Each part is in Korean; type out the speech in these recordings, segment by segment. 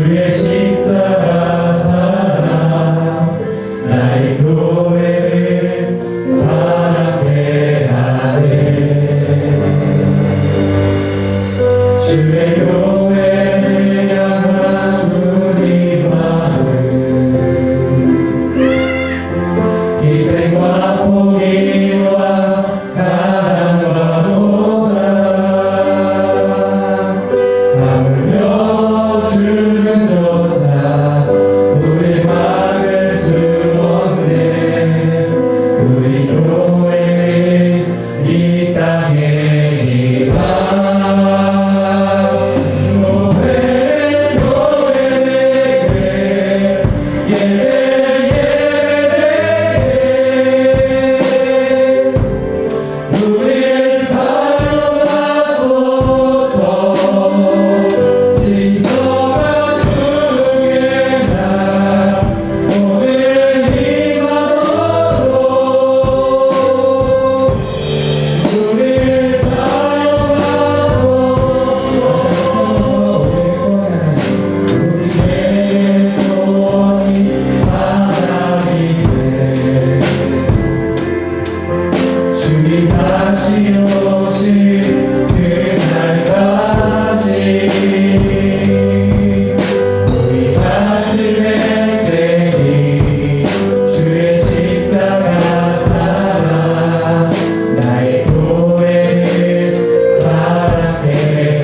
주의 십자가 사랑 나의 교회를 사랑케 하네. 주의 교회를 향한 우리 마음 희생과 포기와 가난과 고난 하물며 죽음조차 우릴 막을 수 없네. 우리 교회는 이 땅의 희망. 우리를 사용하소서. 진정한 주의 날 오늘 임하도록 우리를 사용하소서. 우리의 소원이 하나님께 주님 다시 오실 그날까지 우리 가슴에 새긴 주의 십자가 사랑 나의 교회를 사랑케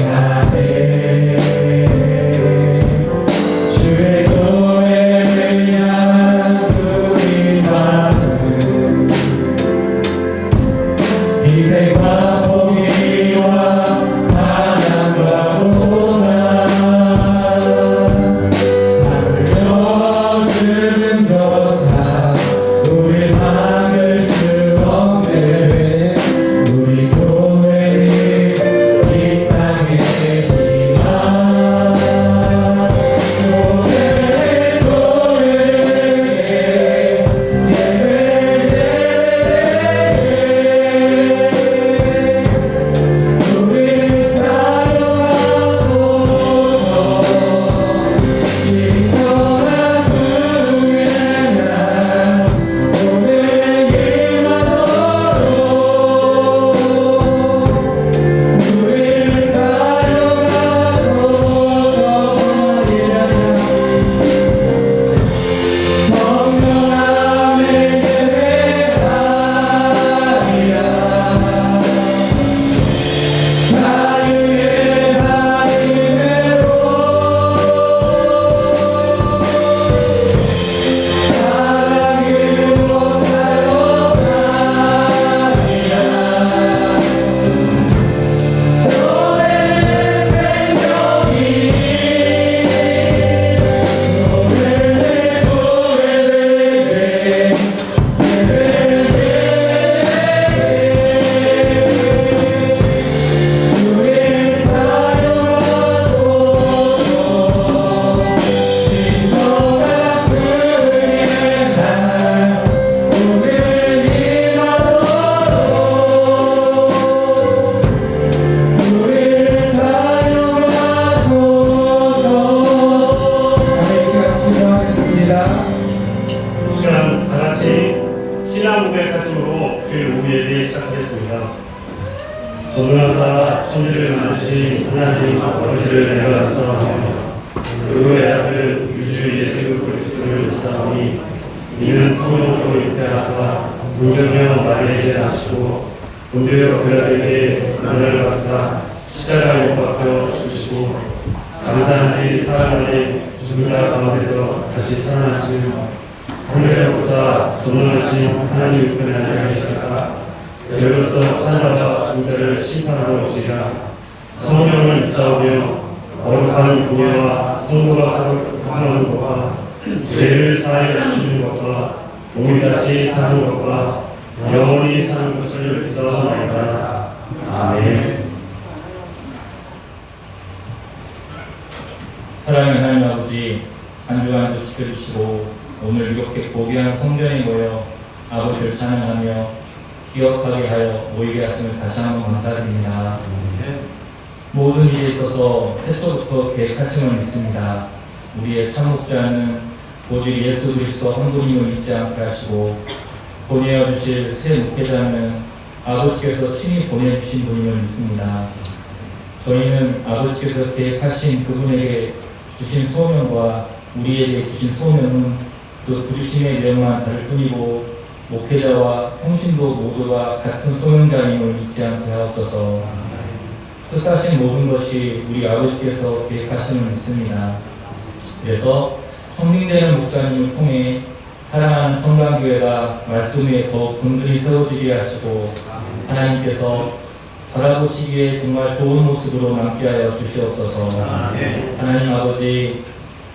하네. 주의 교회를 향한 우리 마음 희생과 포기와 가난과 고난 하물며 죽음조차 우릴 막을 수 없네. 우리 교회는 이 땅의 희망. 우리를 사용하소서. 진정한 주의 날 오늘 임하도록 우리를 사용하소서. 성령함을 예배하리라. 자유의 하늘로 사랑으로 사용하리라. 노래는 생명이 노래는 우리를 사용하소서. 진정한 주의 날 오늘 임하도록 우리를 사용하소서. 아멘. 이 시간 기도하겠습니다. 이 시간 다 같이 신앙 고백하심으로 주의 우리 예배 시작하겠습니다. 전능하사 천지를 만드신 하나님 아버지를 내가 사랑하며 그의 아들 유주 예수 그리스도를 사랑하니 이는 성령으로 잉태하사 문경녀 마리아에게 나시고 본디오 빌라에게 나를 받사 십자가에 못 박혀 죽으시고 장사한지 사흘 만에 죽은 자 가운데서 다시 살아나시는 하늘에로부터 전능하신 하나님 우편에 앉아 계시다가 죄로서 산자와 죽은 자를 심판하러 오시리라. 성령을 싸우며 거룩한 공예와 성도가 하는 것과 죄를 사하여 주시는 것과 몸이 다시 사는 것과 영원히 사는 것을 믿사옵나이다. 아멘. 사랑하는 하나님 아버지, 한 주간도 지켜주시고 오늘 이렇게 고귀한 성전에 모여 아버지를 찬양하며 기억하게 하여 모이게 하심을 다시 한번 감사드립니다. 모든 일에 있어서 태초부터 계획하심을 믿습니다. 우리의 참 목자는 오직 예수 그리스도 한 분임을 잊지 않게 하시고 보내어 주실 새 목회자는 아버지께서 친히 보내주신 분임을 믿습니다. 저희는 아버지께서 계획하신 그분에게 주신 소명과 우리에게 주신 소명은 그 부르심의 내용만 다를 뿐이고 목회자와 평신도 모두가 같은 소명자임을 잊지 않게 하옵소서. 뜻하신 모든 것이 우리 아버지께서 계획하심을 믿습니다. 그래서 성립되는 목사님을 통해 사랑하는 성당교회가 말씀 위에 더욱 든든히 세워지게 하시고 하나님께서 바라보시기에 정말 좋은 모습으로 남게 하여 주시옵소서. 하나님 아버지,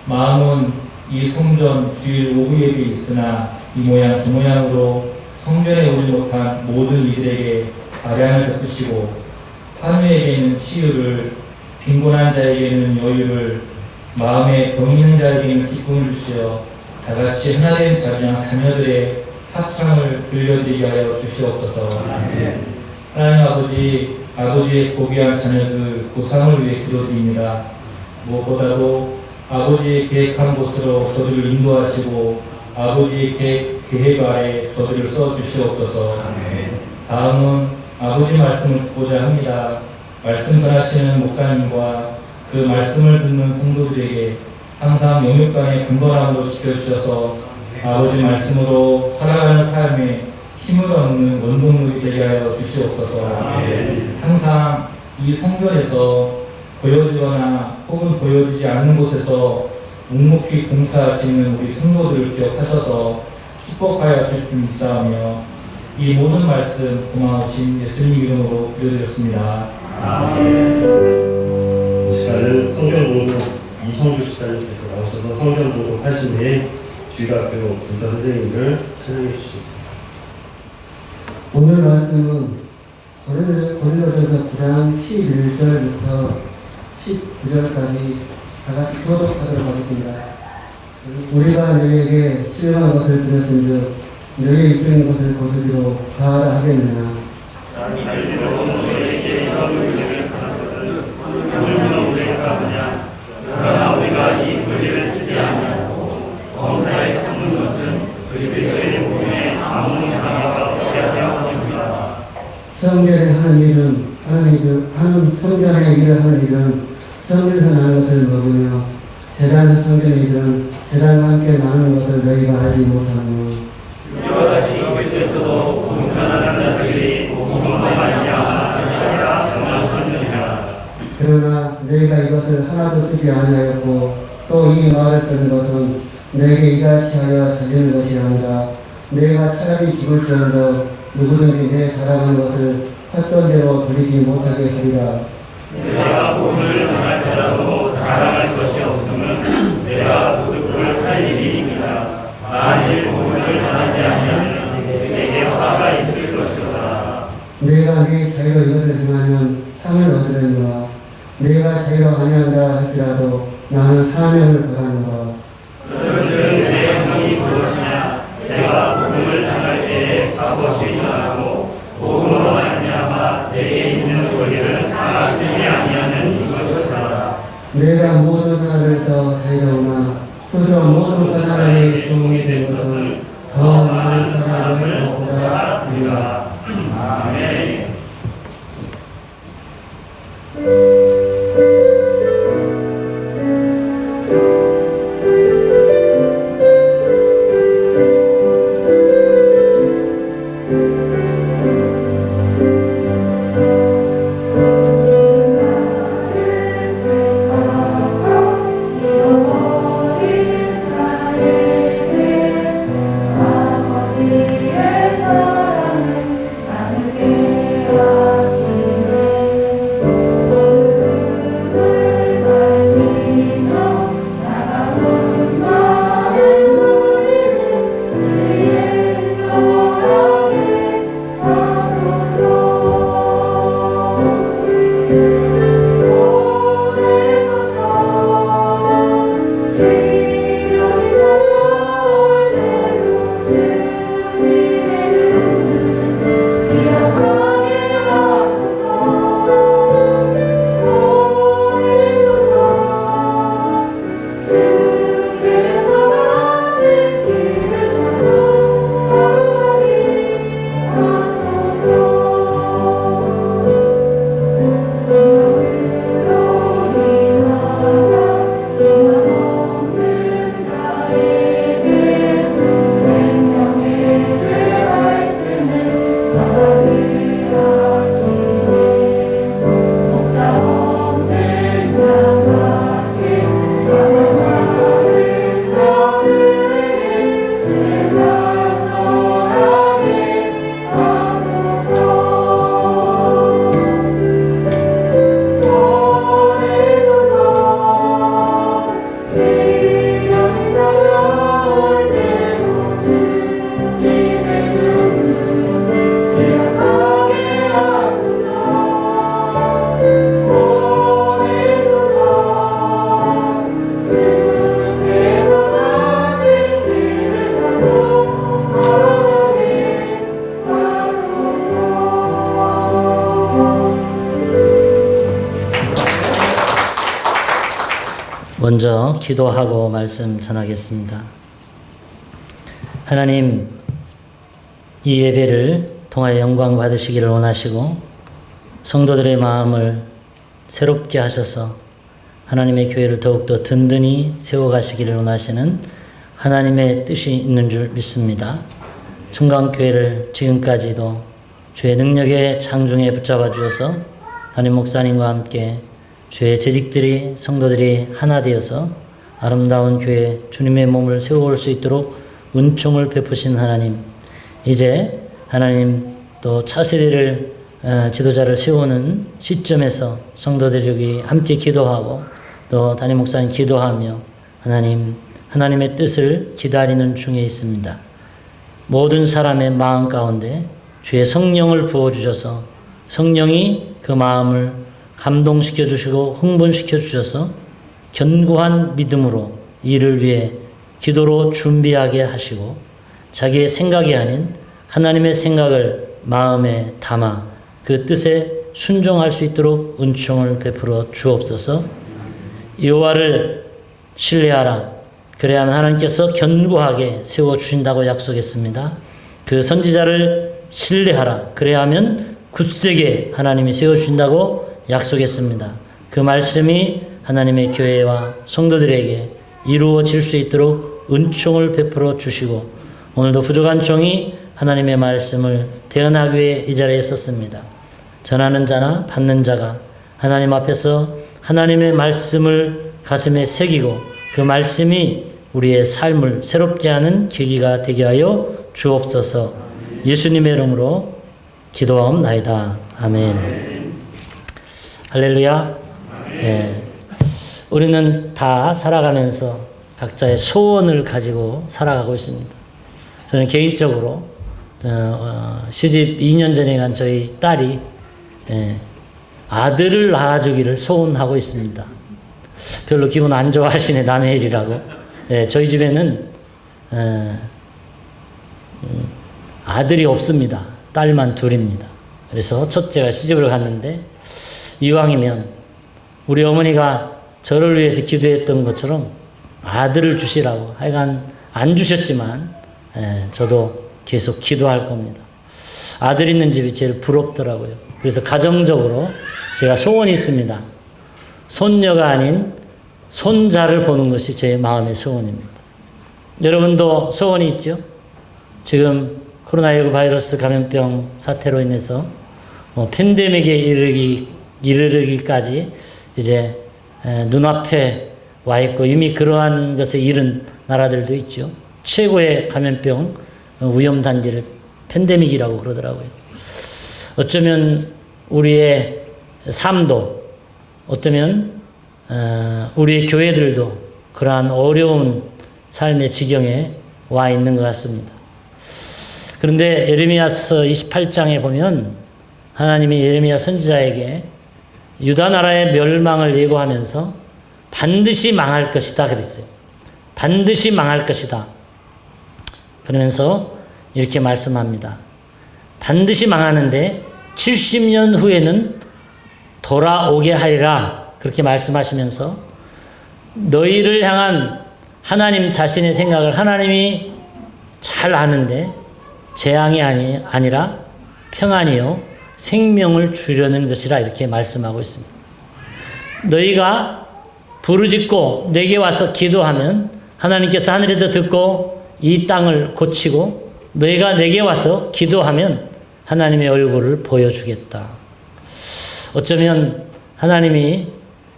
마음은 이 성전 주일 오후 예배 있으나 이 모양 저 모양으로 성전에 오지 못한 모든 이들에게 아량을 베푸시고 환우에게는 치유를, 빈곤한 자에게는 여유를, 마음에 병 있는 자에게는 기쁨을 주시어 다같이 하나된 자녀들의 합창을 들려드리게 하여 주시옵소서. 하나님 아버지, 아버지의 고귀한 자녀들 보상을 위해 기도드립니다. 무엇보다도 아버지의 계획한 곳으로 저들을 인도하시고 아버지의 계획 아래 저들을 써주시옵소서. 다음은 아버지 말씀을 듣고자 합니다. 말씀 전하시는 목사님과 그 말씀을 듣는 성도들에게 항상 영육간의 근본함으로 지켜주셔서 아버지 말씀으로 살아가는 삶에 힘을 얻는 원동력이 되게 하여 주시옵소서. 항상 이 성전에서 보여지거나 혹은 보여지지 않는 곳에서 묵묵히 봉사하시는 우리 성도들을 기억하셔서 축복하여 주실 줄 믿사오며 이 모든 말씀 고마우신 예수님 이름으로 드려드렸습니다. 이 시간은 성경봉독 이성주 시장님께서 나오셔서 성경봉독 하신 후에 주일학교 교사 선생님을 찬양해 주시겠습니다. 오늘 말씀은 고린도전서 9장 11절부터 19절까지 다 같이 교독하도록 하겠습니다. 우리가 너희에게 실망한 것을 들었은즉 너희 입적인 것을 거두기로 가하라 하겠느냐. 그러나 우리가 이 권리를 쓰지 않냐고 범사에 참는 것은 그리스도의 몸에 아무 장애가 없게 하려 합니다. 성전에 하는 일은 성전의 일을 하는 일은 성전에서 나는 것을 먹으며 제단에서 성전의 일은 제단과 함께 나누는 것을 너희가 하지 못하며 이와 같이 그리스도에서도 공전하는 자들이 복음으로 말미암아 자기가 변화하느니라. 그러나 너희가 이것을 하나도 쓰지 아니하였고 또 이 말을 쓰는 것은 너에게 이같이 하여 다지는 것이 아니라 너희가 차라리 죽을지언정 누구든지 내 자랑하는 것을 했던 대로 드리지 못하게 하리라. 내가 복음을 전할지라도 자랑할 것이 없으면 내가 도둑을 할 일이니라. 만일 복음을 전하지 아니하면 내게 화가 있을 것이로다. 내가 네 자유로 이것을 행하면 상을 얻으려니와 내가 자유로 아니한다 할지라도 나는 사명을 받아노라. 그런즉 내 형이 무엇이냐. 내가 복음을 전할 때에 값없이 전하고 복음으로 말미암아 내게 있는 권리를 다 쓰지 아니하는 이것이다. 내가 모든 하나를 더 자유로우나 스스로 모든 사람에게 도움이 된 것은 더 많은 사람을 먹고자 합니다. 아멘. 잃어버린 사랑 먼저 기도하고 말씀 전하겠습니다. 하나님, 이 예배를 통하여 영광 받으시기를 원하시고 성도들의 마음을 새롭게 하셔서 하나님의 교회를 더욱더 든든히 세워가시기를 원하시는 하나님의 뜻이 있는 줄 믿습니다. 성강교회를 지금까지도 주의 능력의 장중에 붙잡아 주셔서 담임 목사님과 함께 주의 재직들이 성도들이 하나 되어서 아름다운 교회 주님의 몸을 세워올 수 있도록 은총을 베푸신 하나님, 이제 하나님 또 차세대를 지도자를 세우는 시점에서 성도들이 함께 기도하고 또 담임 목사님 기도하며 하나님의 뜻을 기다리는 중에 있습니다. 모든 사람의 마음 가운데 주의 성령을 부어주셔서 성령이 그 마음을 감동시켜 주시고 흥분시켜 주셔서 견고한 믿음으로 이를 위해 기도로 준비하게 하시고 자기의 생각이 아닌 하나님의 생각을 마음에 담아 그 뜻에 순종할 수 있도록 은총을 베풀어 주옵소서. 여호와를 신뢰하라. 그래야만 하나님께서 견고하게 세워주신다고 약속했습니다. 그 선지자를 신뢰하라. 그래야면 굳세게 하나님이 세워주신다고 약속했습니다. 그 말씀이 하나님의 교회와 성도들에게 이루어질 수 있도록 은총을 베풀어 주시고 오늘도 부족한 종이 하나님의 말씀을 대언하기 위해 이 자리에 섰습니다. 전하는 자나 받는 자가 하나님 앞에서 하나님의 말씀을 가슴에 새기고 그 말씀이 우리의 삶을 새롭게 하는 계기가 되게 하여 주옵소서. 예수님의 이름으로 기도하옵나이다. 아멘. 할렐루야. 예. 우리는 다 살아가면서 각자의 소원을 가지고 살아가고 있습니다. 저는 개인적으로 시집 2년 전에 간 저희 딸이 아들을 낳아주기를 소원하고 있습니다. 별로 기분 안 좋아하시네, 남의 일이라고. 저희 집에는 아들이 없습니다. 딸만 둘입니다. 그래서 첫째가 시집을 갔는데 이왕이면 우리 어머니가 저를 위해서 기도했던 것처럼 아들을 주시라고 하여간 안 주셨지만 저도 계속 기도할 겁니다. 아들 있는 집이 제일 부럽더라고요. 그래서 가정적으로 제가 소원이 있습니다. 손녀가 아닌 손자를 보는 것이 제 마음의 소원입니다. 여러분도 소원이 있죠? 지금 코로나19 바이러스 감염병 사태로 인해서 팬데믹에 이르기까지 이제 눈앞에 와 있고 이미 그러한 것에 이른 나라들도 있죠. 최고의 감염병 위험 단계를 팬데믹이라고 그러더라고요. 어쩌면 우리의 삶도 어쩌면 우리의 교회들도 그러한 어려운 삶의 지경에 와 있는 것 같습니다. 그런데 예레미야서 28장에 보면 하나님이 예레미야 선지자에게 유다 나라의 멸망을 예고하면서 반드시 망할 것이다 그랬어요. 반드시 망할 것이다. 그러면서 이렇게 말씀합니다. 반드시 망하는데 70년 후에는 돌아오게 하리라. 그렇게 말씀하시면서 너희를 향한 하나님 자신의 생각을 하나님이 잘 아는데 재앙이 아니라 평안이요 생명을 주려는 것이라 이렇게 말씀하고 있습니다. 너희가 부르짖고 내게 와서 기도하면 하나님께서 하늘에서 듣고 이 땅을 고치고 너희가 내게 와서 기도하면 하나님의 얼굴을 보여주겠다. 어쩌면 하나님이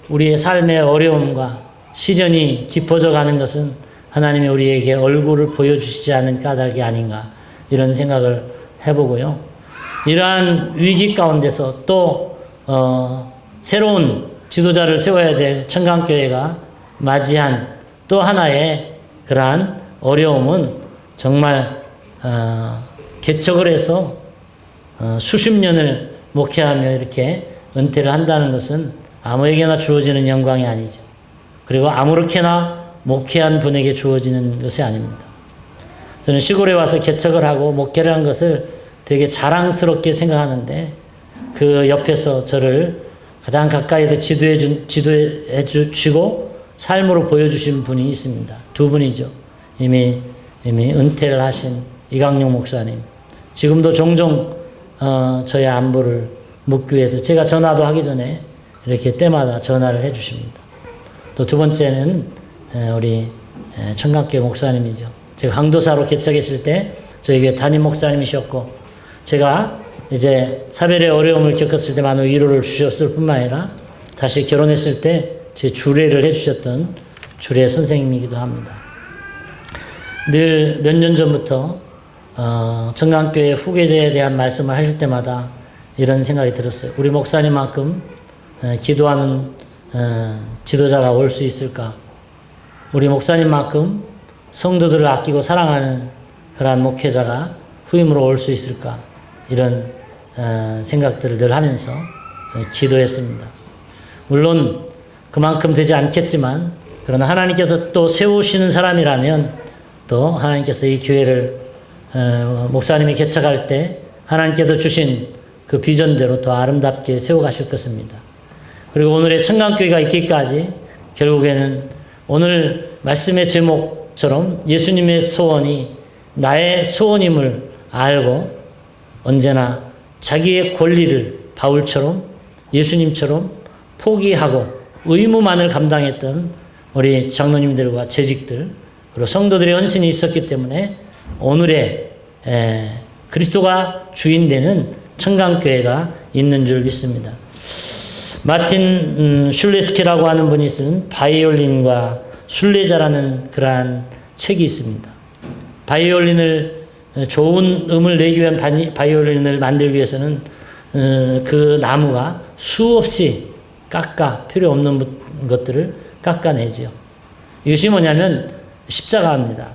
우리의 삶의 어려움과 시련이 깊어져 가는 것은 하나님이 우리에게 얼굴을 보여주시지 않은 까닭이 아닌가 이런 생각을 해보고요. 이러한 위기 가운데서 또 새로운 지도자를 세워야 될 청강교회가 맞이한 또 하나의 그러한 어려움은 정말 개척을 해서 수십 년을 목회하며 이렇게 은퇴를 한다는 것은 아무에게나 주어지는 영광이 아니죠. 그리고 아무렇게나 목회한 분에게 주어지는 것이 아닙니다. 저는 시골에 와서 개척을 하고 목회를 한 것을 되게 자랑스럽게 생각하는데 그 옆에서 저를 가장 가까이서 지도해 주시고 삶으로 보여주신 분이 있습니다. 두 분이죠. 이미 은퇴를 하신 이강용 목사님. 지금도 종종 저의 안부를 묻기 위해서 제가 전화도 하기 전에 이렇게 때마다 전화를 해주십니다. 또 두 번째는 우리 청강교회 목사님이죠. 제가 강도사로 개척했을 때 저희 교회 담임 목사님이셨고, 제가 이제 사별의 어려움을 겪었을 때 많은 위로를 주셨을 뿐만 아니라 다시 결혼했을 때 제 주례를 해주셨던 주례 선생님이기도 합니다. 늘 몇 년 전부터 청강교회 후계자에 대한 말씀을 하실 때마다 이런 생각이 들었어요. 우리 목사님만큼 기도하는 지도자가 올 수 있을까? 우리 목사님만큼 성도들을 아끼고 사랑하는 그러한 목회자가 후임으로 올 수 있을까? 이런 생각들을 늘 하면서 기도했습니다. 물론 그만큼 되지 않겠지만, 그러나 하나님께서 또 세우시는 사람이라면 또 하나님께서 이 교회를 목사님이 개척할 때 하나님께서 주신 그 비전대로 더 아름답게 세워가실 것입니다. 그리고 오늘의 청강교회가 있기까지 결국에는 오늘 말씀의 제목처럼 예수님의 소원이 나의 소원임을 알고 언제나 자기의 권리를 바울처럼 예수님처럼 포기하고 의무만을 감당했던 우리 장로님들과 재직들 그리고 성도들의 헌신이 있었기 때문에 오늘의 그리스도가 주인 되는 청강교회가 있는 줄 믿습니다. 마틴 슐레스키라고 하는 분이 쓴 바이올린과 순례자라는 그러한 책이 있습니다. 바이올린을 좋은 음을 내기 위한 바이올린을 만들기 위해서는 그 나무가 수없이 필요 없는 것들을 깎아내죠. 이것이 뭐냐면 십자가입니다.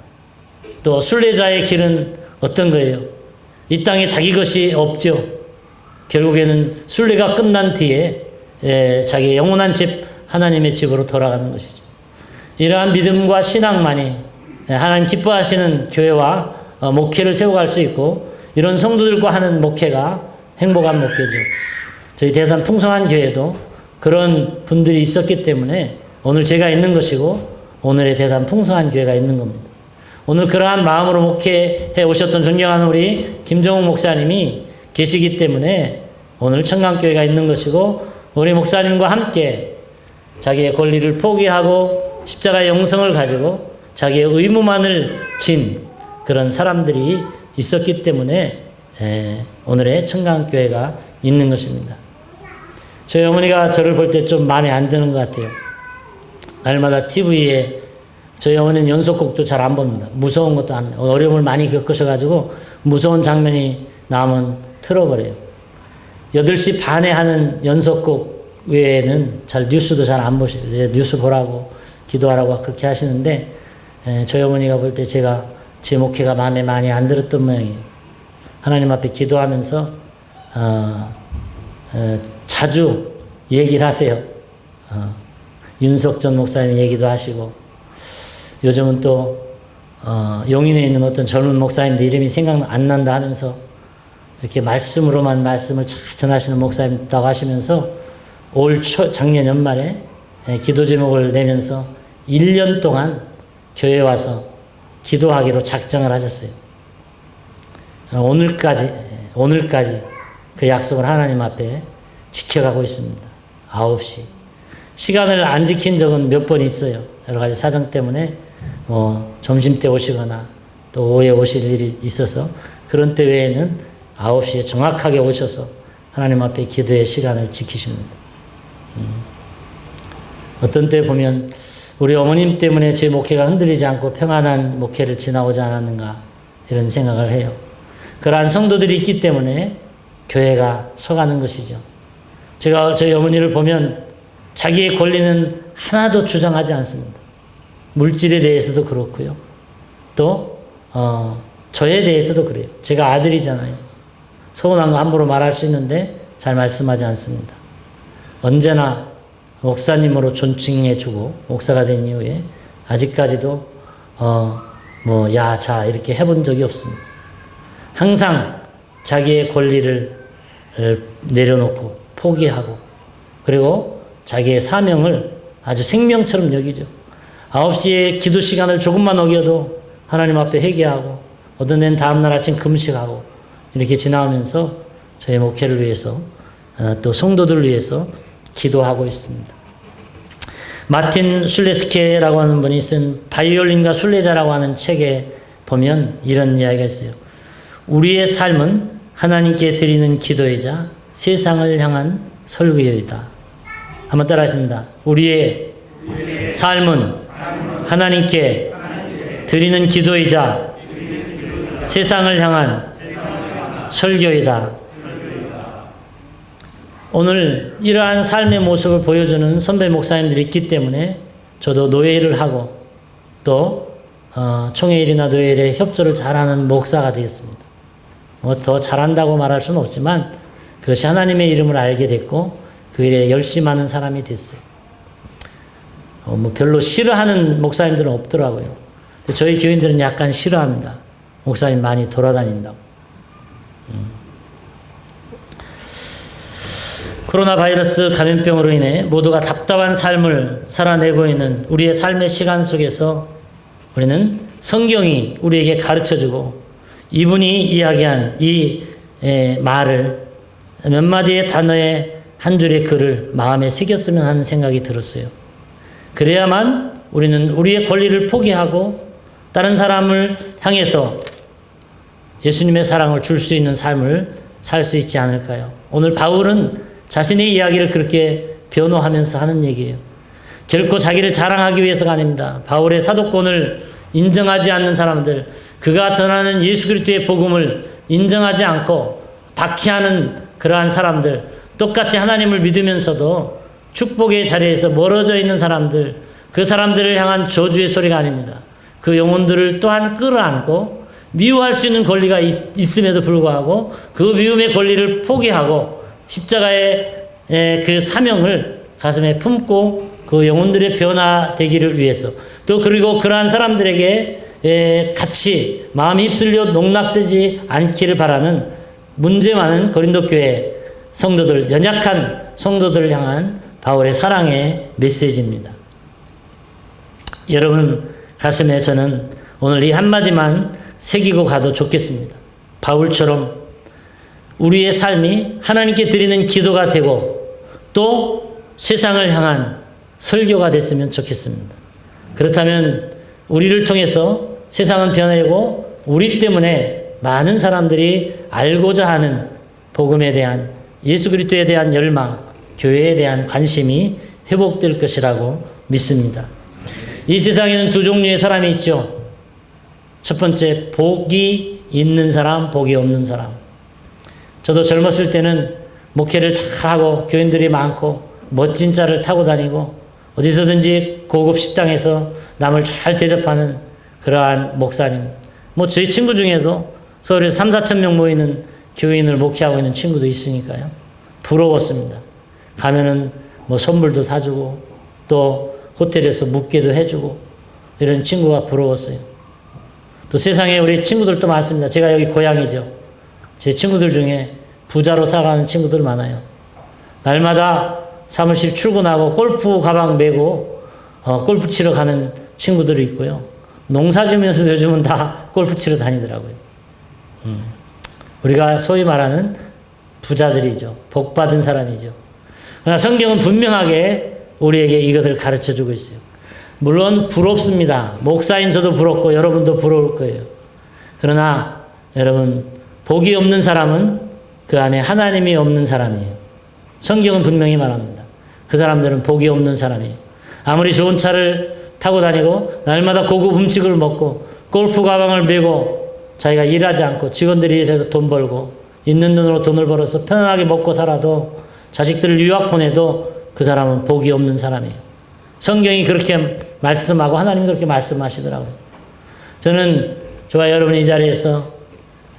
또 순례자의 길은 어떤 거예요? 이 땅에 자기 것이 없죠. 결국에는 순례가 끝난 뒤에 자기의 영원한 집 하나님의 집으로 돌아가는 것이죠. 이러한 믿음과 신앙만이 하나님 기뻐하시는 교회와 목회를 세워갈 수 있고, 이런 성도들과 하는 목회가 행복한 목회죠. 저희 대산 풍성한 교회도 그런 분들이 있었기 때문에 오늘 제가 있는 것이고 오늘의 대단 풍성한 교회가 있는 겁니다. 오늘 그러한 마음으로 목회해 오셨던 존경하는 우리 김정욱 목사님이 계시기 때문에 오늘 청강교회가 있는 것이고, 우리 목사님과 함께 자기의 권리를 포기하고 십자가의 영성을 가지고 자기의 의무만을 진 그런 사람들이 있었기 때문에 오늘의 청강교회가 있는 것입니다. 저희 어머니가 저를 볼 때 좀 마음에 안 드는 것 같아요. 날마다 TV에 저희 어머니는 연속곡도 잘 안 봅니다. 무서운 것도 어려움을 많이 겪으셔가지고 무서운 장면이 나오면 틀어버려요. 8시 반에 하는 연속곡 외에는 뉴스도 잘 안 보셔요. 이제 뉴스 보라고 기도하라고 그렇게 하시는데, 저희 어머니가 볼 때 제 목회가 마음에 많이 안 들었던 모양이에요. 하나님 앞에 기도하면서 자주 얘기를 하세요. 윤석 전 목사님 얘기도 하시고, 요즘은 또 용인에 있는 어떤 젊은 목사님들 이름이 생각 안 난다 하면서 이렇게 말씀으로만 말씀을 잘 전하시는 목사님 있다고 하시면서 작년 연말에 기도 제목을 내면서 1년 동안 교회 와서 기도하기로 작정을 하셨어요. 오늘까지 그 약속을 하나님 앞에 지켜가고 있습니다. 9시. 시간을 안 지킨 적은 몇 번 있어요. 여러 가지 사정 때문에 점심 때 오시거나 또 오후에 오실 일이 있어서, 그런 때 외에는 9시에 정확하게 오셔서 하나님 앞에 기도의 시간을 지키십니다. 어떤 때 보면 우리 어머님 때문에 제 목회가 흔들리지 않고 평안한 목회를 지나오지 않았는가 이런 생각을 해요. 그러한 성도들이 있기 때문에 교회가 서가는 것이죠. 제가 저희 어머니를 보면 자기의 권리는 하나도 주장하지 않습니다. 물질에 대해서도 그렇고요. 또 저에 대해서도 그래요. 제가 아들이잖아요. 서운한 거 함부로 말할 수 있는데 잘 말씀하지 않습니다. 언제나 목사님으로 존칭해주고 목사가 된 이후에 아직까지도 자 이렇게 해본 적이 없습니다. 항상 자기의 권리를 내려놓고 포기하고, 그리고 자기의 사명을 아주 생명처럼 여기죠. 9시에 기도 시간을 조금만 어겨도 하나님 앞에 회개하고 어떤 데는 다음날 아침 금식하고 이렇게 지나오면서 저희 목회를 위해서 또 성도들을 위해서 기도하고 있습니다. 마틴 술레스케라고 하는 분이 쓴 바이올린과 순례자라고 하는 책에 보면 이런 이야기가 있어요. 우리의 삶은 하나님께 드리는 기도이자 세상을 향한 설교이다. 한번 따라 하십니다. 우리의 삶은 하나님께 드리는 기도이자 세상을 향한 설교이다. 오늘 이러한 삶의 모습을 보여주는 선배 목사님들이 있기 때문에 저도 노예일을 하고 또 총회일이나 노예일에 협조를 잘하는 목사가 되었습니다. 뭐 더 잘한다고 말할 수는 없지만 그것이 하나님의 이름을 알게 됐고 그 일에 열심하는 사람이 됐어요. 뭐 별로 싫어하는 목사님들은 없더라고요. 근데 저희 교인들은 약간 싫어합니다. 목사님 많이 돌아다닌다고. 코로나 바이러스 감염병으로 인해 모두가 답답한 삶을 살아내고 있는 우리의 삶의 시간 속에서 우리는 성경이 우리에게 가르쳐주고 이분이 이야기한 이 말을 몇 마디의 단어의 한 줄의 글을 마음에 새겼으면 하는 생각이 들었어요. 그래야만 우리는 우리의 권리를 포기하고 다른 사람을 향해서 예수님의 사랑을 줄 수 있는 삶을 살 수 있지 않을까요? 오늘 바울은 자신의 이야기를 그렇게 변호하면서 하는 얘기예요. 결코 자기를 자랑하기 위해서가 아닙니다. 바울의 사도권을 인정하지 않는 사람들, 그가 전하는 예수 그리스도의 복음을 인정하지 않고 박해하는 그러한 사람들, 똑같이 하나님을 믿으면서도 축복의 자리에서 멀어져 있는 사람들, 그 사람들을 향한 저주의 소리가 아닙니다. 그 영혼들을 또한 끌어안고 미워할 수 있는 권리가 있음에도 불구하고 그 미움의 권리를 포기하고 십자가의 그 사명을 가슴에 품고 그 영혼들의 변화되기를 위해서 또 그리고 그러한 사람들에게 같이 마음이 휩쓸려 농락되지 않기를 바라는 문제 많은 고린도 교회 성도들, 연약한 성도들을 향한 바울의 사랑의 메시지입니다. 여러분 가슴에 저는 오늘 이 한마디만 새기고 가도 좋겠습니다. 바울처럼 우리의 삶이 하나님께 드리는 기도가 되고 또 세상을 향한 설교가 됐으면 좋겠습니다. 그렇다면 우리를 통해서 세상은 변하고 우리 때문에 많은 사람들이 알고자 하는 복음에 대한 예수 그리스도에 대한 열망, 교회에 대한 관심이 회복될 것이라고 믿습니다. 이 세상에는 두 종류의 사람이 있죠. 첫 번째, 복이 있는 사람, 복이 없는 사람. 저도 젊었을 때는 목회를 잘하고 교인들이 많고 멋진 차를 타고 다니고 어디서든지 고급 식당에서 남을 잘 대접하는 그러한 목사님. 뭐 저희 친구 중에도 서울에서 3, 4천 명 모이는 교인을 목회하고 있는 친구도 있으니까요. 부러웠습니다. 가면은 뭐 선물도 사주고 또 호텔에서 묵게도 해주고 이런 친구가 부러웠어요. 또 세상에 우리 친구들도 많습니다. 제가 여기 고향이죠. 제 친구들 중에 부자로 살아가는 친구들 많아요. 날마다 사무실 출근하고 골프 가방 메고 골프 치러 가는 친구들이 있고요. 농사 지으면서도 요즘은 다 골프 치러 다니더라고요. 우리가 소위 말하는 부자들이죠. 복 받은 사람이죠. 그러나 성경은 분명하게 우리에게 이것을 가르쳐주고 있어요. 물론 부럽습니다. 목사인 저도 부럽고 여러분도 부러울 거예요. 그러나 여러분 복이 없는 사람은 그 안에 하나님이 없는 사람이에요. 성경은 분명히 말합니다. 그 사람들은 복이 없는 사람이에요. 아무리 좋은 차를 타고 다니고 날마다 고급 음식을 먹고 골프 가방을 메고 자기가 일하지 않고 직원들이 일해서 돈 벌고 있는 돈으로 돈을 벌어서 편안하게 먹고 살아도 자식들을 유학 보내도 그 사람은 복이 없는 사람이에요. 성경이 그렇게 말씀하고 하나님이 그렇게 말씀하시더라고요. 저는 저와 여러분이 이 자리에서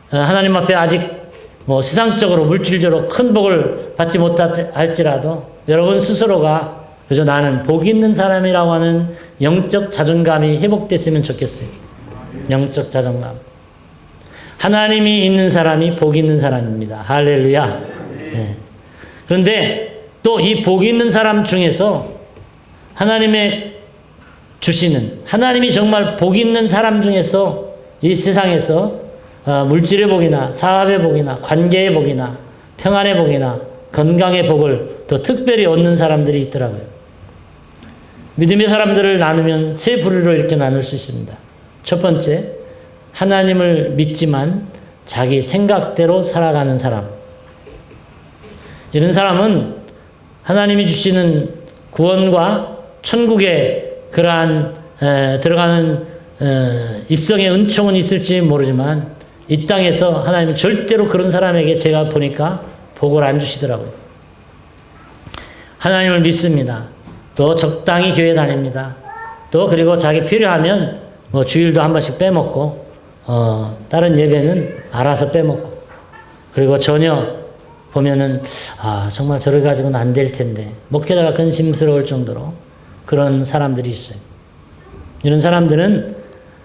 하나님 앞에 아직 뭐 세상적으로 물질적으로 큰 복을 받지 못할지라도 여러분 스스로가 그저 나는 복 있는 사람이라고 하는 영적 자존감이 회복됐으면 좋겠어요. 영적 자존감. 하나님이 있는 사람이 복 있는 사람입니다. 할렐루야. 네. 그런데 또 이 복 있는 사람 중에서 하나님의 주시는, 하나님이 정말 복 있는 사람 중에서 이 세상에서 물질의 복이나 사업의 복이나 관계의 복이나 평안의 복이나 건강의 복을 더 특별히 얻는 사람들이 있더라고요. 믿음의 사람들을 나누면 세 부류로 이렇게 나눌 수 있습니다. 첫 번째, 하나님을 믿지만 자기 생각대로 살아가는 사람. 이런 사람은 하나님이 주시는 구원과 천국의 그러한 들어가는 입성의 은총은 있을지 모르지만 이 땅에서 하나님은 절대로 그런 사람에게 제가 보니까 복을 안 주시더라고요. 하나님을 믿습니다. 또 적당히 교회 다닙니다. 또 그리고 자기 필요하면 뭐 주일도 한 번씩 빼먹고 다른 예배는 알아서 빼먹고, 그리고 전혀 보면은 정말 저를 가지고는 안 될 텐데 목회자가 근심스러울 정도로 그런 사람들이 있어요. 이런 사람들은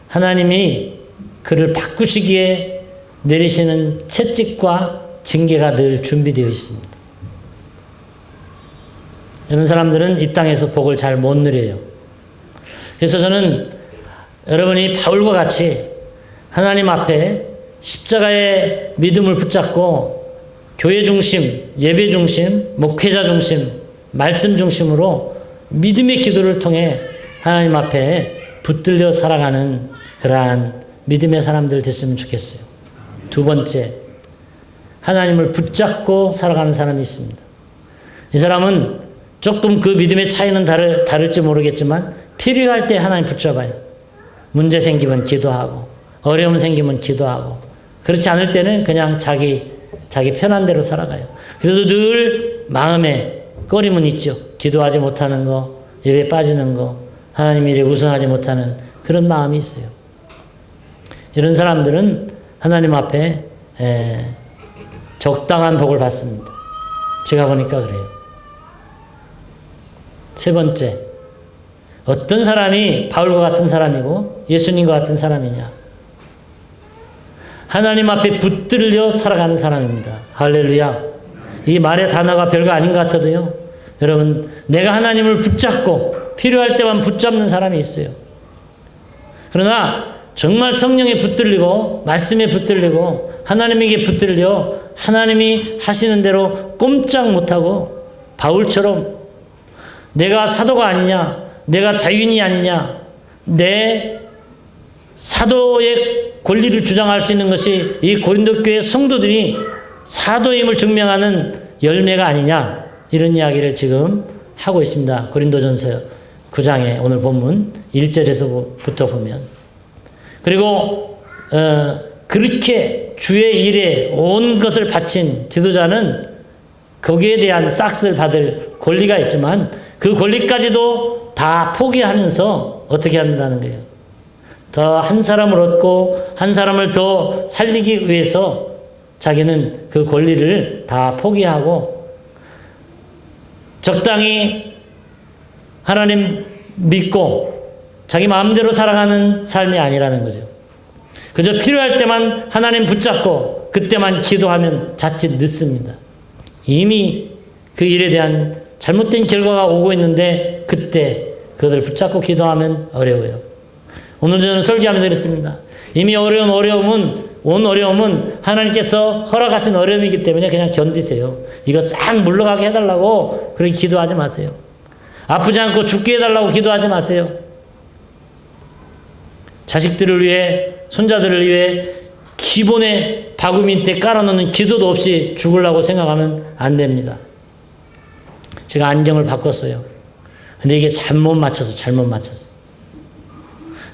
하나님이 그를 바꾸시기에 내리시는 채찍과 징계가 늘 준비되어 있습니다. 이런 사람들은 이 땅에서 복을 잘 못 누려요. 그래서 저는 여러분이 바울과 같이 하나님 앞에 십자가의 믿음을 붙잡고 교회 중심, 예배 중심, 목회자 중심, 말씀 중심으로 믿음의 기도를 통해 하나님 앞에 붙들려 살아가는 그러한 믿음의 사람들 됐으면 좋겠어요. 두 번째, 하나님을 붙잡고 살아가는 사람이 있습니다. 이 사람은 조금 그 믿음의 차이는 다를지 모르겠지만 필요할 때 하나님 붙잡아요. 문제 생기면 기도하고 어려움 생기면 기도하고, 그렇지 않을 때는 그냥 자기 편한 대로 살아가요. 그래도 늘 마음에 꺼림은 있죠. 기도하지 못하는 거, 예배 빠지는 거, 하나님 일에 우선하지 못하는 그런 마음이 있어요. 이런 사람들은 하나님 앞에 적당한 복을 받습니다. 제가 보니까 그래요. 세 번째, 어떤 사람이 바울과 같은 사람이고 예수님과 같은 사람이냐? 하나님 앞에 붙들려 살아가는 사람입니다. 할렐루야. 이 말의 단어가 별거 아닌 것 같아도요, 여러분, 내가 하나님을 붙잡고 필요할 때만 붙잡는 사람이 있어요. 그러나 정말 성령에 붙들리고 말씀에 붙들리고 하나님에게 붙들려 하나님이 하시는 대로 꼼짝 못하고 바울처럼 내가 사도가 아니냐, 내가 자유인이 아니냐, 내 사도의 권리를 주장할 수 있는 것이 이 고린도 교회 성도들이 사도임을 증명하는 열매가 아니냐, 이런 이야기를 지금 하고 있습니다. 고린도전서 9장의 오늘 본문 1절에서부터 보면, 그리고 그렇게 주의 일에 온 것을 바친 지도자는 거기에 대한 싹스를 받을 권리가 있지만 그 권리까지도 다 포기하면서 어떻게 한다는 거예요. 더 한 사람을 얻고 한 사람을 더 살리기 위해서 자기는 그 권리를 다 포기하고 적당히 하나님 믿고 자기 마음대로 살아가는 삶이 아니라는 거죠. 그저 필요할 때만 하나님 붙잡고 그때만 기도하면 자칫 늦습니다. 이미 그 일에 대한 잘못된 결과가 오고 있는데 그때 그것을 붙잡고 기도하면 어려워요. 오늘 저는 설교하면서 그랬습니다. 이미 어려운 어려움은 하나님께서 허락하신 어려움이기 때문에 그냥 견디세요. 이거 싹 물러가게 해달라고 그렇게 기도하지 마세요. 아프지 않고 죽게 해달라고 기도하지 마세요. 자식들을 위해, 손자들을 위해 기본의 바구 밑에 깔아놓는 기도도 없이 죽으려고 생각하면 안 됩니다. 제가 안경을 바꿨어요. 근데 이게 잘못 맞춰서.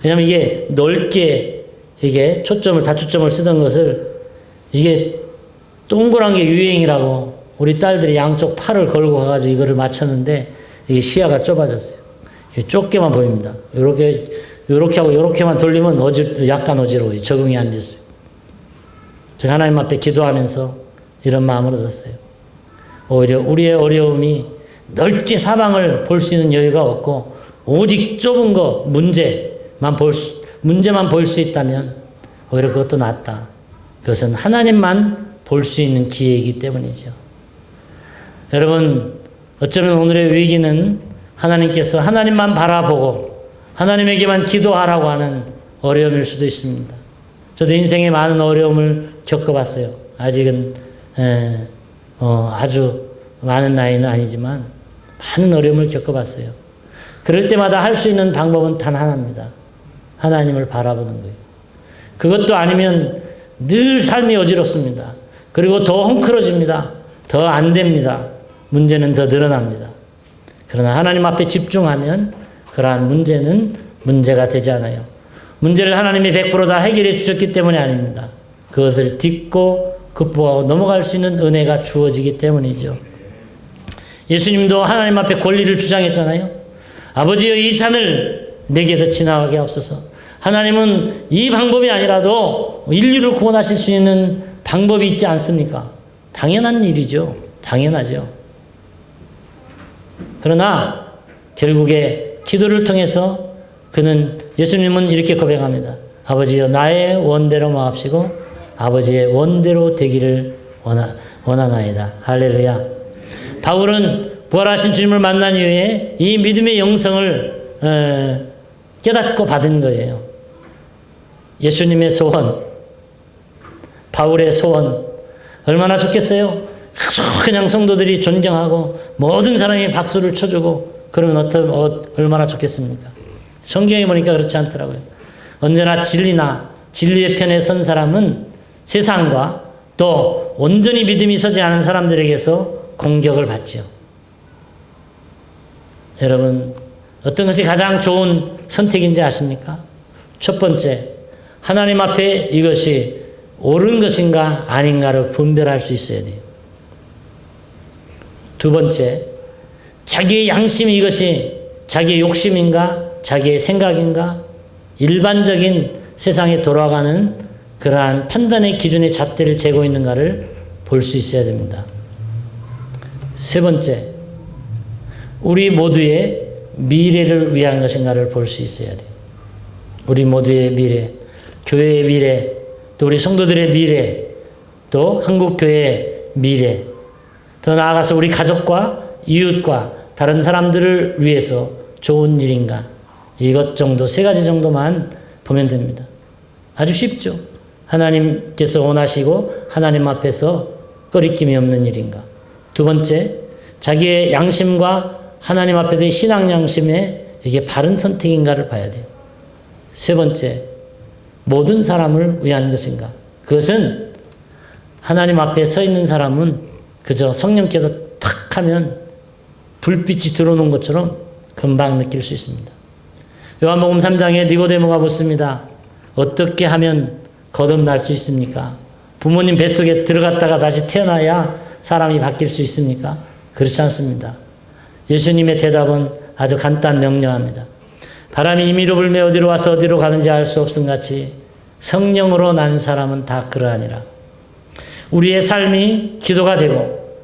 왜냐면 이게 넓게 이게 다초점을 쓰던 것을 이게 동그란 게 유행이라고 우리 딸들이 양쪽 팔을 걸고 가가지고 이거를 맞췄는데 이게 시야가 좁아졌어요. 좁게만 보입니다. 요렇게 하고 요렇게만 돌리면 약간 어지러워요. 적응이 안 됐어요. 제가 하나님 앞에 기도하면서 이런 마음을 얻었어요. 오히려 우리의 어려움이 넓게 사방을 볼 수 있는 여유가 없고 오직 좁은 거 문제만 보일 수 있다면 오히려 그것도 낫다. 그것은 하나님만 볼 수 있는 기회이기 때문이죠. 여러분, 어쩌면 오늘의 위기는 하나님께서 하나님만 바라보고 하나님에게만 기도하라고 하는 어려움일 수도 있습니다. 저도 인생에 많은 어려움을 겪어봤어요. 아직은 아주 많은 나이는 아니지만 많은 어려움을 겪어봤어요. 그럴 때마다 할 수 있는 방법은 단 하나입니다. 하나님을 바라보는 거예요. 그것도 아니면 늘 삶이 어지럽습니다. 그리고 더 헝클어집니다. 더 안 됩니다. 문제는 더 늘어납니다. 그러나 하나님 앞에 집중하면 그러한 문제는 문제가 되지 않아요. 문제를 하나님이 100% 다 해결해 주셨기 때문이 아닙니다. 그것을 딛고 극복하고 넘어갈 수 있는 은혜가 주어지기 때문이죠. 예수님도 하나님 앞에 권리를 주장했잖아요. 아버지여 이 잔을 내게서 지나가게 하옵소서. 하나님은 이 방법이 아니라도 인류를 구원하실 수 있는 방법이 있지 않습니까? 당연한 일이죠. 당연하죠. 그러나 결국에 기도를 통해서 예수님은 이렇게 고백합니다. 아버지여 나의 원대로 마옵시고 아버지의 원대로 되기를 원하나이다. 할렐루야. 바울은 부활하신 주님을 만난 이후에 이 믿음의 영성을 깨닫고 받은 거예요. 예수님의 소원, 바울의 소원 얼마나 좋겠어요? 그냥 성도들이 존경하고 모든 사람이 박수를 쳐주고 그러면 얼마나 좋겠습니까? 성경에 보니까 그렇지 않더라고요. 언제나 진리의 편에 선 사람은 세상과 또 온전히 믿음이 서지 않은 사람들에게서 공격을 받죠. 여러분 어떤 것이 가장 좋은 선택인지 아십니까? 첫 번째, 하나님 앞에 이것이 옳은 것인가 아닌가를 분별할 수 있어야 돼요. 두 번째, 자기의 양심이 이것이 자기의 욕심인가 자기의 생각인가 일반적인 세상에 돌아가는 그러한 판단의 기준의 잣대를 재고 있는가를 볼 수 있어야 됩니다. 세 번째, 우리 모두의 미래를 위한 것인가를 볼 수 있어야 돼요. 우리 모두의 미래, 교회의 미래, 또 우리 성도들의 미래, 또 한국교회의 미래, 더 나아가서 우리 가족과 이웃과 다른 사람들을 위해서 좋은 일인가, 이것 정도, 세 가지 정도만 보면 됩니다. 아주 쉽죠. 하나님께서 원하시고 하나님 앞에서 꺼리낌이 없는 일인가. 두 번째, 자기의 양심과 하나님 앞에서의 신앙 양심에 이게 바른 선택인가를 봐야 돼요. 세 번째, 모든 사람을 위한 것인가. 그것은 하나님 앞에 서 있는 사람은 그저 성령께서 탁 하면 불빛이 들어오는 것처럼 금방 느낄 수 있습니다. 요한복음 3장에 니고데모가 묻습니다. 어떻게 하면 거듭날 수 있습니까? 부모님 뱃속에 들어갔다가 다시 태어나야 사람이 바뀔 수 있습니까? 그렇지 않습니다. 예수님의 대답은 아주 간단 명료합니다. 바람이 임의로 불며 어디로 와서 어디로 가는지 알 수 없음 같이 성령으로 난 사람은 다 그러하니라. 우리의 삶이 기도가 되고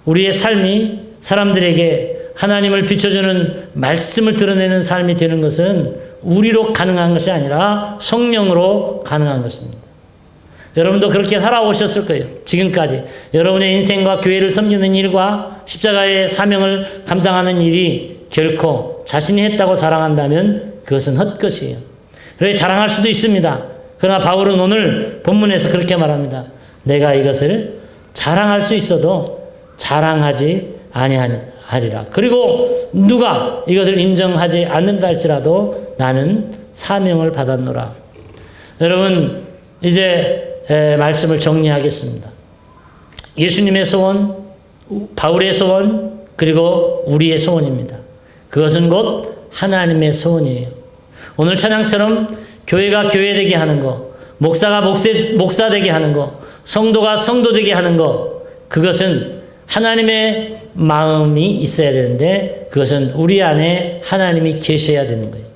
우리의 삶이 사람들에게 하나님을 비춰주는 말씀을 드러내는 삶이 되는 것은 우리로 가능한 것이 아니라 성령으로 가능한 것입니다. 여러분도 그렇게 살아오셨을 거예요. 지금까지 여러분의 인생과 교회를 섬기는 일과 십자가의 사명을 감당하는 일이 결코 자신이 했다고 자랑한다면 그것은 헛것이에요. 그래 자랑할 수도 있습니다. 그러나 바울은 오늘 본문에서 그렇게 말합니다. 내가 이것을 자랑할 수 있어도 자랑하지 아니하리라. 그리고 누가 이것을 인정하지 않는다 할지라도 나는 사명을 받았노라. 여러분 이제 말씀을 정리하겠습니다. 예수님의 소원, 바울의 소원, 그리고 우리의 소원입니다. 그것은 곧 하나님의 소원이에요. 오늘 찬양처럼 교회가 교회되게 하는 거, 목사가 목사되게 하는 거, 성도가 성도되게 하는 거, 그것은 하나님의 마음이 있어야 되는데 그것은 우리 안에 하나님이 계셔야 되는 거예요.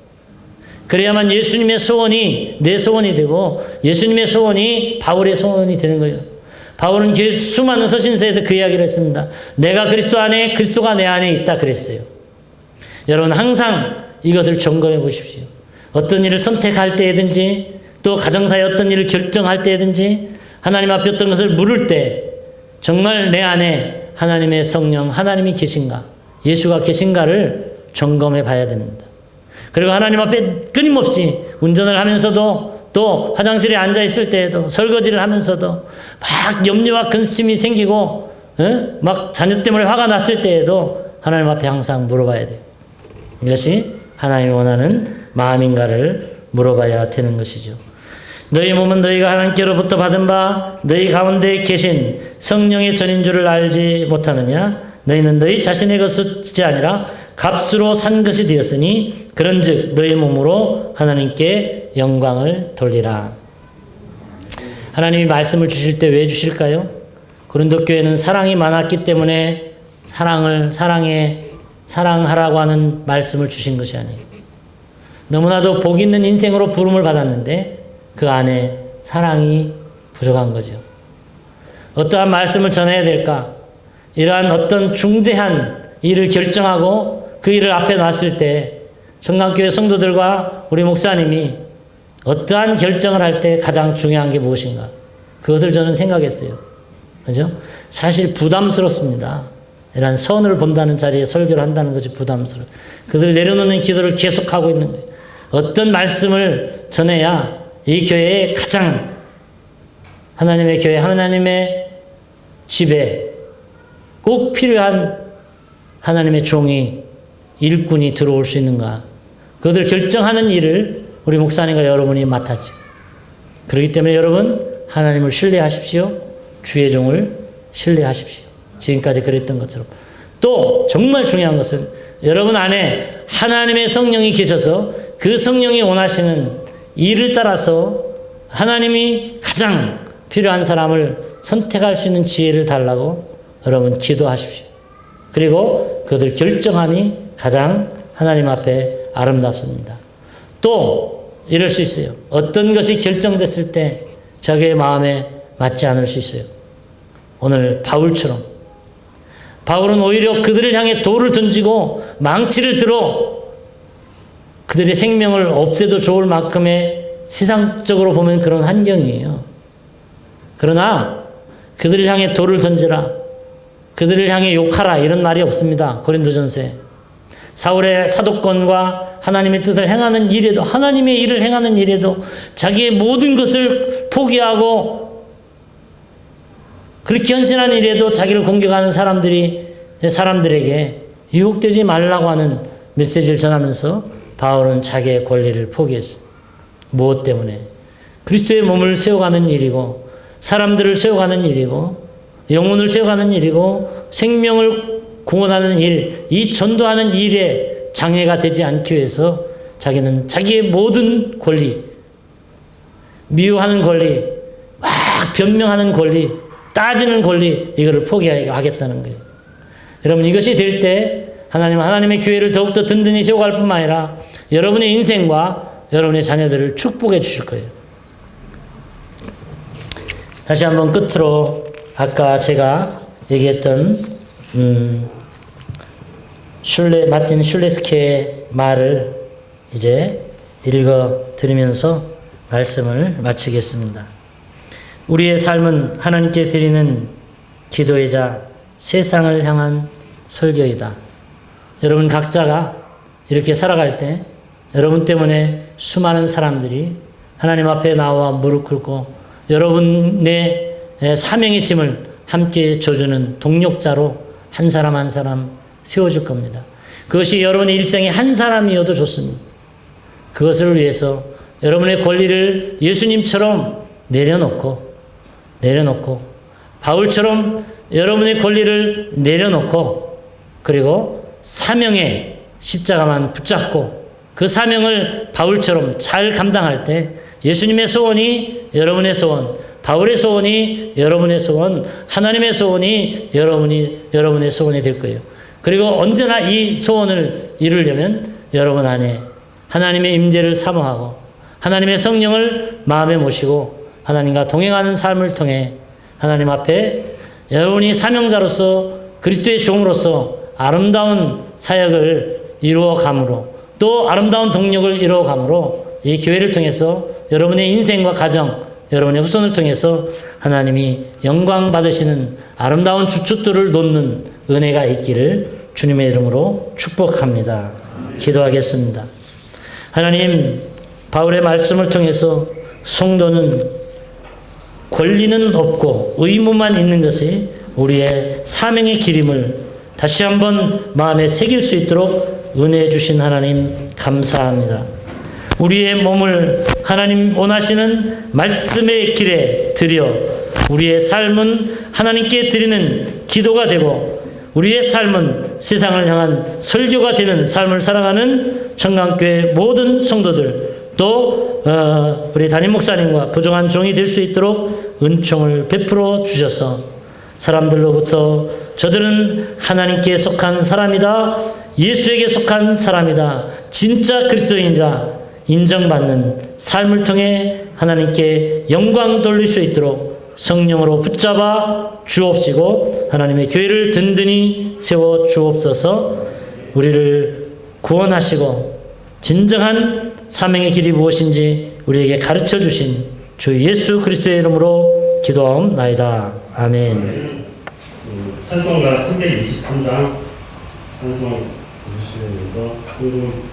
그래야만 예수님의 소원이 내 소원이 되고 예수님의 소원이 바울의 소원이 되는 거예요. 바울은 수많은 서신서에서 그 이야기를 했습니다. 내가 그리스도 안에, 그리스도가 내 안에 있다 그랬어요. 여러분 항상 이것을 점검해 보십시오. 어떤 일을 선택할 때든지 또 가정사에 어떤 일을 결정할 때든지 하나님 앞에 어떤 것을 물을 때 정말 내 안에 하나님의 성령, 하나님이 계신가, 예수가 계신가를 점검해 봐야 됩니다. 그리고 하나님 앞에 끊임없이 운전을 하면서도 또 화장실에 앉아 있을 때에도 설거지를 하면서도 막 염려와 근심이 생기고 막 자녀 때문에 화가 났을 때에도 하나님 앞에 항상 물어봐야 돼요. 이것이 하나님이 원하는 마음인가를 물어봐야 되는 것이죠. 너희 몸은 너희가 하나님께로부터 받은 바 너희 가운데 계신 성령의 전인 줄을 알지 못하느냐? 너희는 너희 자신의 것이 아니라 값으로 산 것이 되었으니 그런즉 너희 몸으로 하나님께 영광을 돌리라. 하나님이 말씀을 주실 때 왜 주실까요? 고린도 교회는 사랑이 많았기 때문에 사랑하라고 하는 말씀을 주신 것이 아니에요. 너무나도 복 있는 인생으로 부름을 받았는데 그 안에 사랑이 부족한 거죠. 어떠한 말씀을 전해야 될까? 이러한 어떤 중대한 일을 결정하고 그 일을 앞에 놨을 때 청강교회 성도들과 우리 목사님이 어떠한 결정을 할 때 가장 중요한 게 무엇인가? 그것을 저는 생각했어요. 그죠? 사실 부담스럽습니다. 이런 선을 본다는 자리에 설교를 한다는 것이 부담스러워요. 그들 내려놓는 기도를 계속하고 있는 거예요. 어떤 말씀을 전해야 이 교회에 가장 하나님의 교회, 하나님의 집에 꼭 필요한 하나님의 종이, 일꾼이 들어올 수 있는가. 그것을 결정하는 일을 우리 목사님과 여러분이 맡았죠. 그렇기 때문에 여러분, 하나님을 신뢰하십시오. 주의 종을 신뢰하십시오. 지금까지 그랬던 것처럼. 또 정말 중요한 것은 여러분 안에 하나님의 성령이 계셔서 그 성령이 원하시는 일을 따라서 하나님이 가장 필요한 사람을 선택할 수 있는 지혜를 달라고 여러분 기도하십시오. 그리고 그들 결정함이 가장 하나님 앞에 아름답습니다. 또 이럴 수 있어요. 어떤 것이 결정됐을 때 자기의 마음에 맞지 않을 수 있어요. 오늘 바울처럼. 바울은 오히려 그들을 향해 돌을 던지고 망치를 들어 그들의 생명을 없애도 좋을 만큼의 세상적으로 보면 그런 환경이에요. 그러나 그들을 향해 돌을 던져라. 그들을 향해 욕하라. 이런 말이 없습니다. 고린도전서에. 사울의 사도권과 하나님의 뜻을 행하는 일에도, 하나님의 일을 행하는 일에도 자기의 모든 것을 포기하고 그렇게 헌신한 일에도 자기를 공격하는 사람들에게 유혹되지 말라고 하는 메시지를 전하면서 바울은 자기의 권리를 포기했어요. 무엇 때문에? 그리스도의 몸을 세워가는 일이고 사람들을 세워가는 일이고 영혼을 세워가는 일이고 생명을 구원하는 일, 이 전도하는 일에 장애가 되지 않기 위해서 자기는 자기의 모든 권리, 미워하는 권리, 막 변명하는 권리, 따지는 권리, 이거를 포기하겠다는 거예요. 여러분, 이것이 될 때 하나님의 교회를 더욱더 든든히 세워갈 뿐만 아니라 여러분의 인생과 여러분의 자녀들을 축복해 주실 거예요. 다시 한번 끝으로 아까 제가 얘기했던 마틴 슐레스케의 말을 이제 읽어 드리면서 말씀을 마치겠습니다. 우리의 삶은 하나님께 드리는 기도이자 세상을 향한 설교이다. 여러분 각자가 이렇게 살아갈 때 여러분 때문에 수많은 사람들이 하나님 앞에 나와 무릎 꿇고 여러분의 사명의 짐을 함께 져주는 동력자로 한 사람 한 사람 세워줄 겁니다. 그것이 여러분의 일생에 한 사람이어도 좋습니다. 그것을 위해서 여러분의 권리를 예수님처럼 내려놓고 바울처럼 여러분의 권리를 내려놓고 그리고 사명의 십자가만 붙잡고 그 사명을 바울처럼 잘 감당할 때 예수님의 소원이 여러분의 소원, 바울의 소원이 여러분의 소원, 하나님의 소원이 여러분의 소원이 될 거예요. 그리고 언제나 이 소원을 이루려면 여러분 안에 하나님의 임재를 사모하고 하나님의 성령을 마음에 모시고 하나님과 동행하는 삶을 통해 하나님 앞에 여러분이 사명자로서 그리스도의 종으로서 아름다운 사역을 이루어감으로 또 아름다운 동력을 이루어감으로 이 교회를 통해서 여러분의 인생과 가정, 여러분의 후손을 통해서 하나님이 영광 받으시는 아름다운 주춧돌을 놓는 은혜가 있기를 주님의 이름으로 축복합니다. 기도하겠습니다. 하나님, 바울의 말씀을 통해서 성도는 권리는 없고 의무만 있는 것이 우리의 사명의 길임을 다시 한번 마음에 새길 수 있도록 은혜 주신 하나님 감사합니다. 우리의 몸을 하나님 원하시는 말씀의 길에 드려 우리의 삶은 하나님께 드리는 기도가 되고 우리의 삶은 세상을 향한 설교가 되는 삶을 살아가는 청강교회 모든 성도들 또 우리 담임 목사님과 부족한 종이 될 수 있도록 은총을 베풀어 주셔서 사람들로부터 저들은 하나님께 속한 사람이다, 예수에게 속한 사람이다, 진짜 그리스도인이다 인정받는 삶을 통해 하나님께 영광 돌릴 수 있도록 성령으로 붙잡아 주옵시고 하나님의 교회를 든든히 세워 주옵소서. 우리를 구원하시고 진정한 사명의 길이 무엇인지 우리에게 가르쳐 주신 주 예수 그리스도의 이름으로 기도하옵나이다. 아멘. 찬송가 323장 찬송 부르시면서 한국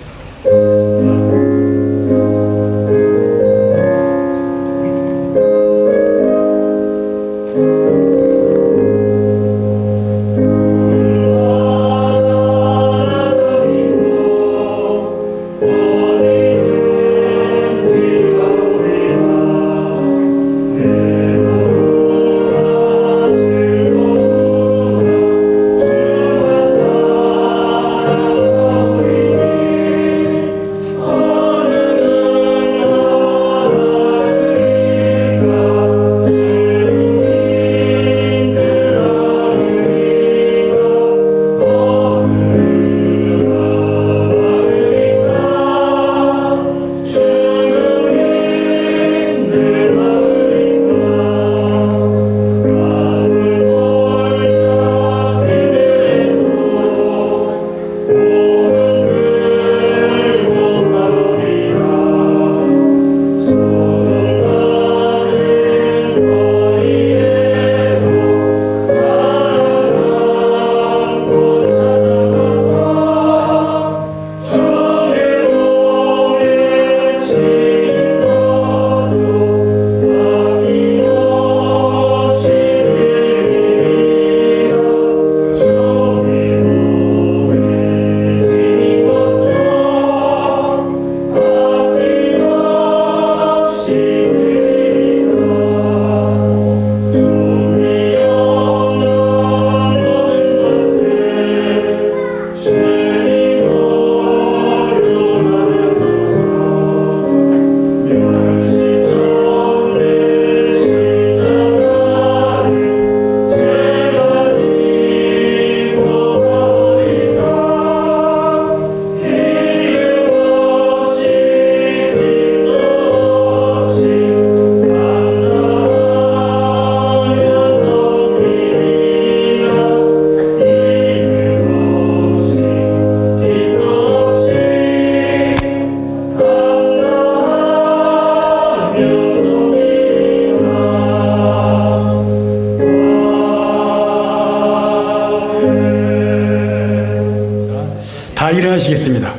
다 일어나시겠습니다.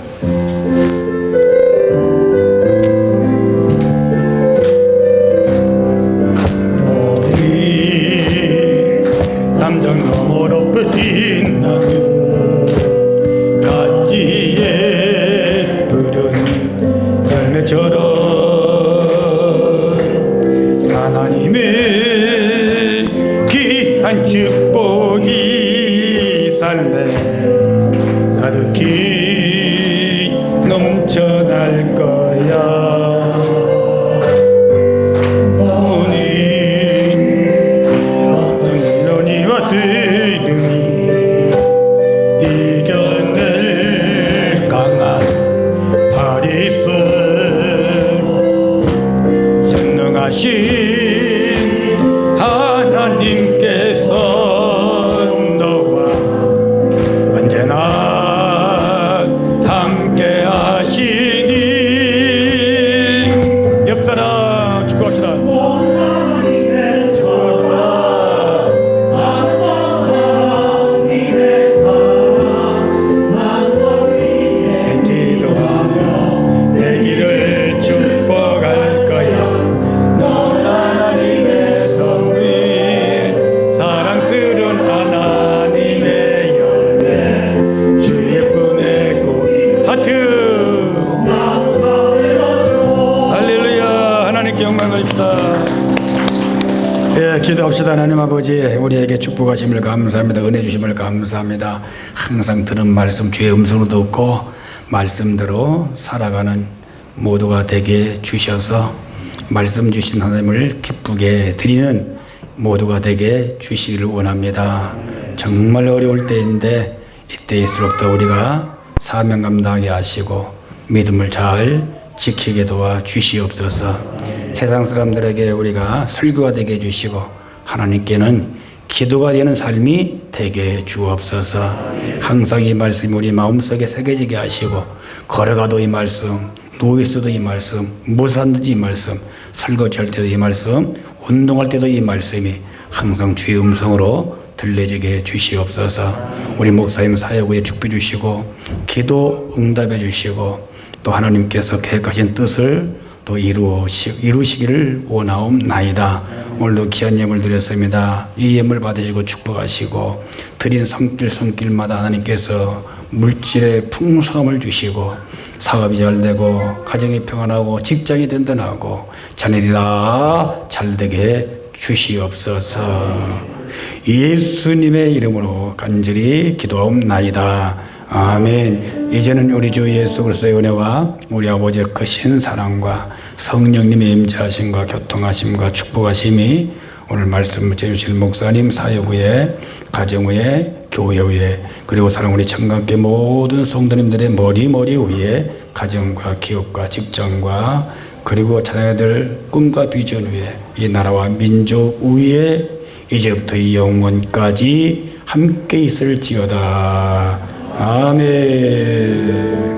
우리 담장 너머로 뻗인 나무 가지에 푸른 열매처럼 하나님의 귀한 축복이 삶에 가득히 넘쳐날 거야. 오늘 어떤 이론이와 되느니 이겨낼 강한 팔이 있어. 전능하신 하나님께서 너와 언제나 함께 하시니. 옆사람 축복합시다. 기도하며 내 걸읍시다. 예, 기도합시다. 하나님 아버지, 우리에게 축복하심을 감사합니다. 은혜 주심을 감사합니다. 항상 들은 말씀 주의 음성으로 듣고 말씀대로 살아가는 모두가 되게 주셔서 말씀 주신 하나님을 기쁘게 드리는 모두가 되게 주시기를 원합니다. 정말 어려울 때인데 이때일수록 더 우리가 사명 감당하게 하시고 믿음을 잘 지키게 도와 주시옵소서. 세상 사람들에게 우리가 설교가 되게 해주시고 하나님께는 기도가 되는 삶이 되게 주옵소서. 항상 이 말씀이 우리 마음속에 새겨지게 하시고 걸어가도 이 말씀, 누워있어도 이 말씀, 무엇을 하든지 이 말씀, 설거지할 때도 이 말씀, 운동할 때도 이 말씀이 항상 주의 음성으로 들려지게 주시옵소서. 우리 목사님 사역 후에 축복해 주시고 기도 응답해 주시고 또 하나님께서 계획하신 뜻을 또 이루시기를 원하옵나이다. 오늘도 귀한 예물 드렸습니다. 이 예물 받으시고 축복하시고 드린 손길마다 하나님께서 물질의 풍성함을 주시고 사업이 잘 되고 가정이 평안하고 직장이 든든하고 자녀들이 다 잘되게 주시옵소서. 예수님의 이름으로 간절히 기도하옵나이다. 아멘. 이제는 우리 주 예수 그리스도의 은혜와 우리 아버지의 크신 사랑과 성령님의 임재하심과 교통하심과 축복하심이 오늘 말씀을 해주실 목사님 사역 후에 가정 후에 교회 후에 그리고 사랑 우리 청강교 모든 성도님들의 머리 위에 가정과 기업과 직장과 그리고 자녀들 꿈과 비전 위에 이 나라와 민족 위에 이제부터 이 영원까지 함께 있을지어다. 아멘.